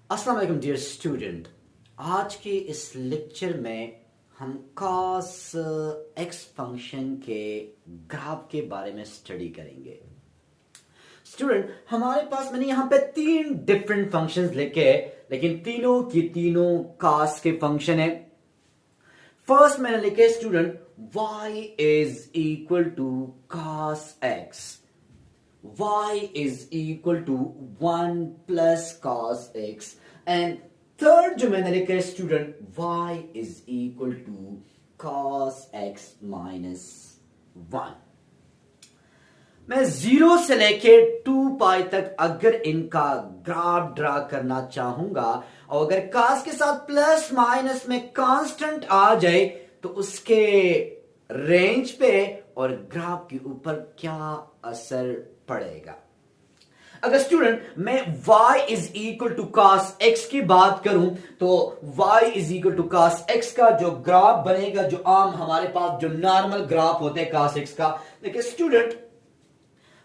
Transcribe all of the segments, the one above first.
अस्सलाम वालेकुम dear student. आज के इस लेक्चर में हम cos x फंक्शन के ग्राफ के बारे में स्टडी करेंगे। स्टूडेंट, हमारे पास मैंने यहाँ पे 3 डिफरेंट फंक्शंस लिखे हैं, लेकिन तीनों की तीनों cos के फंक्शन है। फर्स्ट मैंने लिखे student y is equal to cos x, y is equal to 1 plus cos x, and third जो मैंने लिखा है student y is equal to cos x minus 1। मैं 0 से लेके 2 पाई तक अगर इनका ग्राफ ड्रा करना चाहूंगा और अगर cos के साथ प्लस माइनस में कांस्टेंट आ जाए तो उसके रेंज पे और ग्राफ के ऊपर क्या असर पड़ेगा। अगर स्टूडेंट मैं y is equal to cos x की बात करूं तो y is equal to cos x का जो ग्राफ बनेगा, जो आम हमारे पास जो नॉर्मल ग्राफ होते हैं cos x का, देखिए स्टूडेंट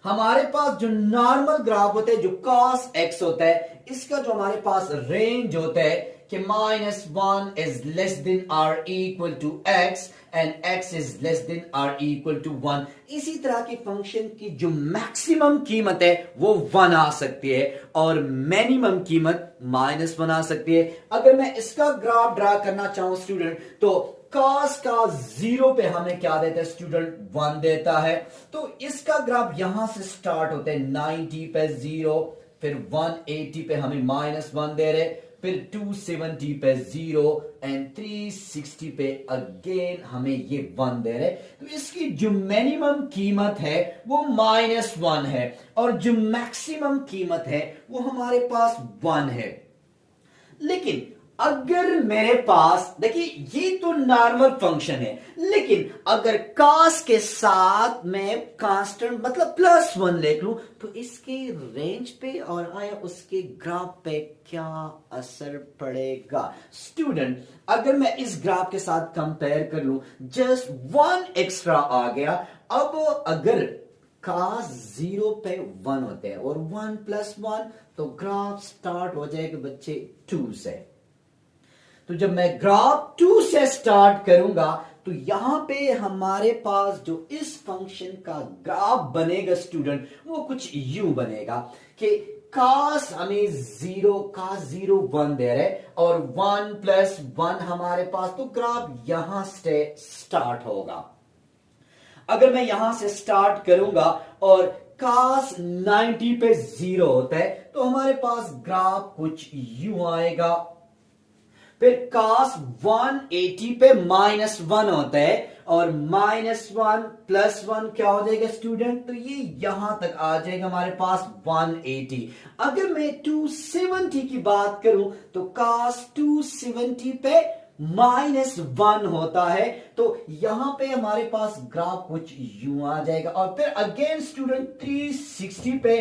हमारे पास जो नॉर्मल ग्राफ होते हैं जो cos x होता है, इसका जो हमारे पास रेंज होता है कि -1 is less than or equal to x and x is less than or equal to 1। इसी तरह की फंक्शन की जो मैक्सिमम कीमत है वो 1 आ सकती है और मिनिमम कीमत -1 आ सकती है। अगर मैं इसका ग्राफ ड्रा करना चाहूं स्टूडेंट तो cos का 0 पे हमें क्या देता है स्टूडेंट 1 देता है। तो इसका ग्राफ यहां से स्टार्ट होता है 90 पे 0, फिर 180 पे हमें -1 दे रहे, फिर 270 पे 0 एंड 360 पे अगेन हमें ये 1 दे रहे। तो इसकी जो मिनिमम कीमत है वो -1 है और जो मैक्सिमम कीमत है वो हमारे पास 1 है। लेकिन अगर मेरे पास, देखिए ये तो नॉर्मल फंक्शन है, लेकिन अगर cos के साथ मैं कांस्टेंट मतलब +1 लिख लूं तो इसके रेंज पे और आया उसके ग्राफ पे क्या असर पड़ेगा। स्टूडेंट अगर मैं इस ग्राफ के साथ कंपेयर कर लूं, जस्ट 1 एक्स्ट्रा आ गया। अब अगर cos 0 पे 1 होते हैं और 1 + 1 तो ग्राफ स्टार्ट हो जाएगा बच्चे 2 से। तो जब मैं ग्राफ 2 से स्टार्ट करूंगा तो यहां पे हमारे पास जो इस फंक्शन का ग्राफ बनेगा स्टूडेंट वो कुछ यूं बनेगा कि cos हमें 0 1 दे रहे और 1 + 1 हमारे पास, तो ग्राफ यहां से स्टार्ट होगा। अगर मैं यहां से स्टार्ट करूंगा और cos 90 पे 0 होता है तो हमारे पास ग्राफ कुछ यूं आएगा। फिर cos 180 पे -1 होता है और -1 + 1 क्या हो जाएगा स्टूडेंट, तो ये यहां तक आ जाएगा हमारे पास 180। अगर मैं 270 की बात करूं तो cos 270 पे -1 होता है, तो यहां पे हमारे पास ग्राफ कुछ यूं आ जाएगा। और फिर अगेन स्टूडेंट 360 पे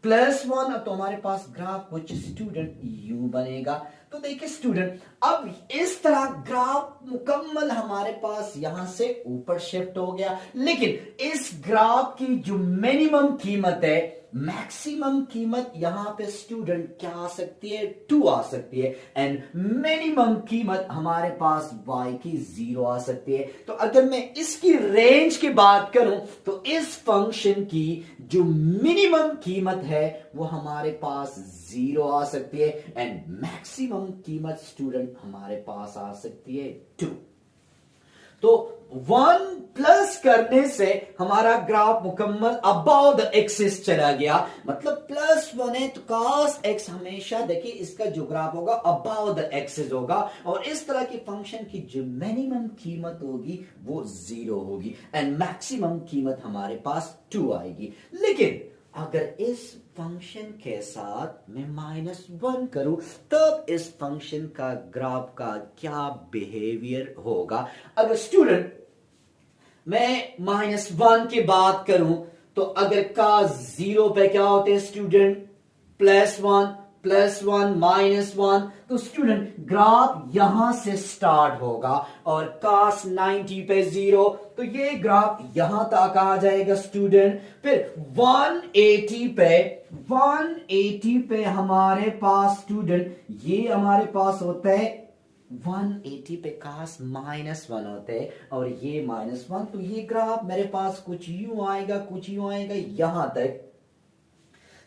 +1 तो हमारे पास ग्राफ कुछ स्टूडेंट यू बनेगा। तो देखिए स्टूडेंट अब इस तरह ग्राफ मुकम्मल हमारे पास यहां से ऊपर शिफ्ट हो गया, लेकिन इस ग्राफ की जो मिनिमम कीमत है, मैक्सिमम कीमत यहां पे स्टूडेंट क्या आ सकती है 2 आ सकती है एंड मिनिमम कीमत हमारे पास y की 0 आ सकती है। तो अगर मैं इसकी रेंज की बात करूं तो इस फंक्शन की जो मिनिमम कीमत है वो हमारे पास 0 आ सकती है एंड मैक्सिमम कीमत स्टूडेंट हमारे पास आ सकती है 2। तो 1 प्लस करने से हमारा ग्राफ मुकम्मल अबाउट द एक्सिस चला गया, मतलब +1 है तो cos x हमेशा देखिए इसका जो ग्राफ होगा अबाउट द एक्सिस होगा और इस तरह की फंक्शन की जो मिनिमम कीमत होगी वो 0 होगी एंड मैक्सिमम कीमत हमारे पास 2 आएगी। लेकिन अगर इस फंक्शन के साथ मैं -1 करूं तब इस फंक्शन का ग्राफ का क्या बिहेवियर होगा। अगर स्टूडेंट मैं -1 की बात करूं तो अगर cos 0 पे क्या होते हैं स्टूडेंट +1, +1 -1। तो स्टूडेंट ग्राफ यहां से स्टार्ट होगा और cos 90 पे 0, तो ये ग्राफ यहां तक आ जाएगा स्टूडेंट। फिर 180 पे हमारे पास स्टूडेंट ये हमारे पास होता है 180 पे cos -1 होते हैं और ये -1, तो ये ग्राफ मेरे पास कुछ यूं आएगा यहां तक।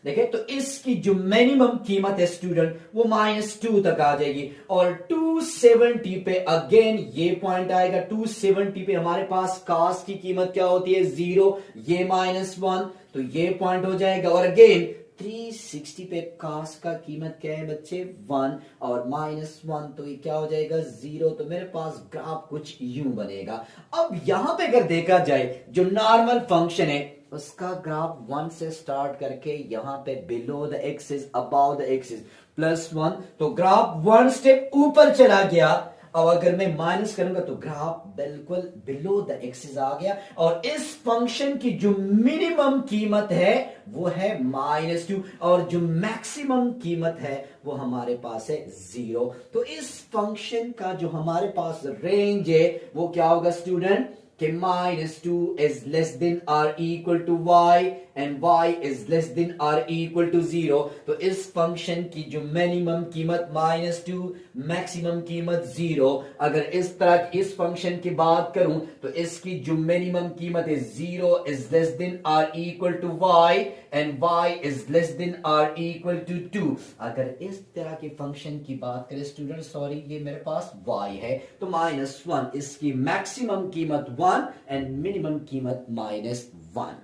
देखिए तो इसकी जो मिनिमम कीमत है स्टूडेंट वो -2 तक आ जाएगी और 270 पे अगेन ये पॉइंट आएगा। 270 पे हमारे पास cos की कीमत क्या होती है 0, ये -1, तो ये पॉइंट हो जाएगा। और अगेन 360 पे cos का कीमत क्या है बच्चे 1 और -1, तो ये क्या हो जाएगा 0। तो मेरे पास ग्राफ कुछ यूं बनेगा। अब यहां पे अगर देखा जाए जो नॉर्मल फंक्शन है उसका ग्राफ 1 से स्टार्ट करके यहां पे below the axis above the axis +1, तो ग्राफ 1 स्टेप ऊपर चला गया। और अगर मैं माइनस करूंगा तो ग्राफ बिल्कुल बिलो द एक्सिस आ गया। और इस फंक्शन की जो मिनिमम कीमत है वो है -2 और जो मैक्सिमम कीमत है वो हमारे पास है 0। तो इस फंक्शन का जो हमारे पास रेंज है वो क्या होगा स्टूडेंट कि -2 is less than or equal to y and y is less than or equal to 0। तो इस फंक्शन की जो मिनिमम कीमत -2, मैक्सिमम कीमत 0। अगर इस तरह इस फंक्शन की बात करूं तो इसकी जो मिनिमम कीमत है 0 is less than or equal to y and y is less than or equal to 2। अगर इस तरह के फंक्शन की बात करें स्टूडेंट, सॉरी ये मेरे पास y है, तो -1 इसकी मैक्सिमम कीमत 1 एंड मिनिमम कीमत -1।